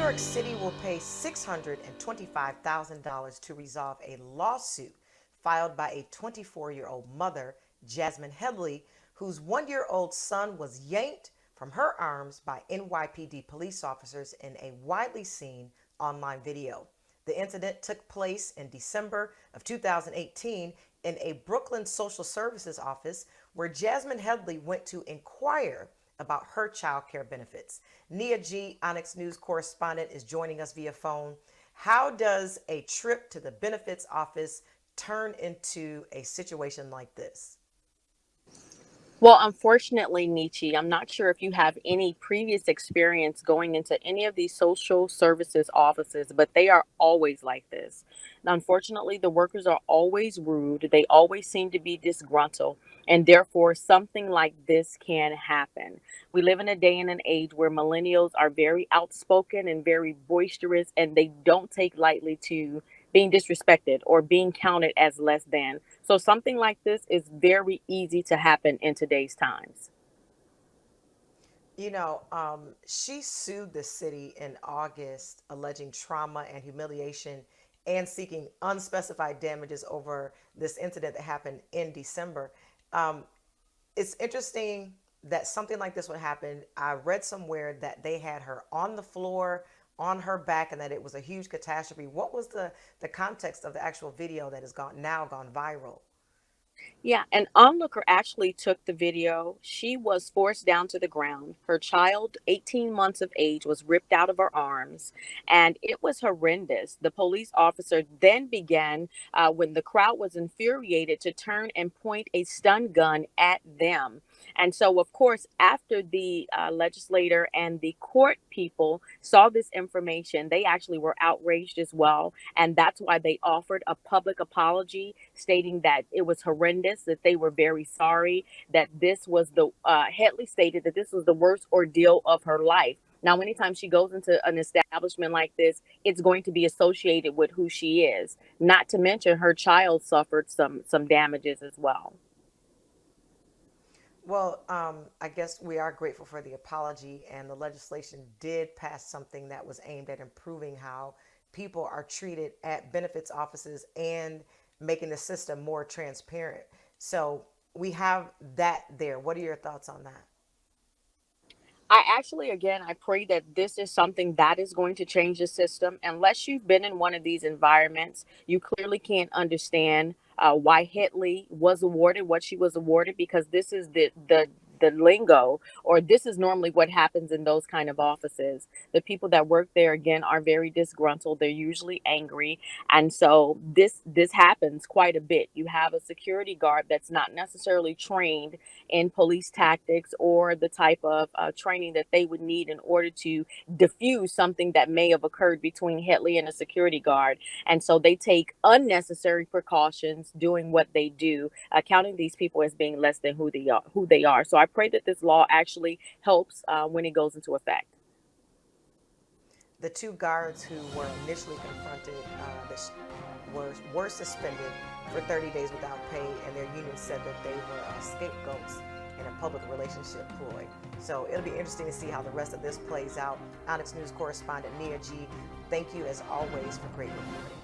York City will pay $625,000 to resolve a lawsuit filed by a 24-year-old mother, Jasmine Headley, whose 1-year-old son was yanked from her arms by NYPD police officers in a widely seen online video. The incident took place in December of 2018 in a Brooklyn social services office where Jasmine Headley went to inquire about her child care benefits. Nia G, Onyx News correspondent, is joining us via phone. How does a trip to the benefits office turn into a situation like this? Well, unfortunately, Nietzsche, I'm not sure if you have any previous experience going into any of these social services offices, but they are always like this. Now, unfortunately, the workers are always rude. They always seem to be disgruntled, and therefore, something like this can happen. We live in a day and an age where millennials are very outspoken and very boisterous, and they don't take lightly to being disrespected or being counted as less than. So something like this is very easy to happen in today's times. She sued the city in August, alleging trauma and humiliation and seeking unspecified damages over this incident that happened in December. Um, it's interesting that something like this would happen. I read somewhere that they had her on the floor, on her back, and that it was a huge catastrophe. What was the context of the actual video that has gone viral? Yeah, an onlooker actually took the video. She was forced down to the ground. Her child, 18 months of age, was ripped out of her arms, and it was horrendous. The police officer then began, when the crowd was infuriated, to turn and point a stun gun at them. And so, of course, after the legislator and the court people saw this information, they actually were outraged as well. And that's why they offered a public apology, stating that it was horrendous, that they were very sorry, that this was Headley stated that this was the worst ordeal of her life. Now, anytime she goes into an establishment like this, it's going to be associated with who she is. Not to mention her child suffered some damages as well. Well, I guess we are grateful for the apology, and the legislation did pass something that was aimed at improving how people are treated at benefits offices and making the system more transparent. So we have that there. What are your thoughts on that? I pray that this is something that is going to change the system. Unless you've been in one of these environments, you clearly can't understand why Hitley was awarded what she was awarded, because this is the lingo, or this is normally what happens in those kind of offices. The people that work there, again, are very disgruntled. They're usually angry, and so this happens quite a bit. You have a security guard that's not necessarily trained in police tactics or the type of training that they would need in order to diffuse something that may have occurred between Hitley and a security guard. And so they take unnecessary precautions doing what they do, counting these people as being less than who they are. So I pray that this law actually helps when it goes into effect. The two guards who were initially confronted were suspended for 30 days without pay, and their union said that they were scapegoats in a public relationship ploy. So it'll be interesting to see how the rest of this plays out. Onyx News correspondent Nia G, thank you as always for great reporting.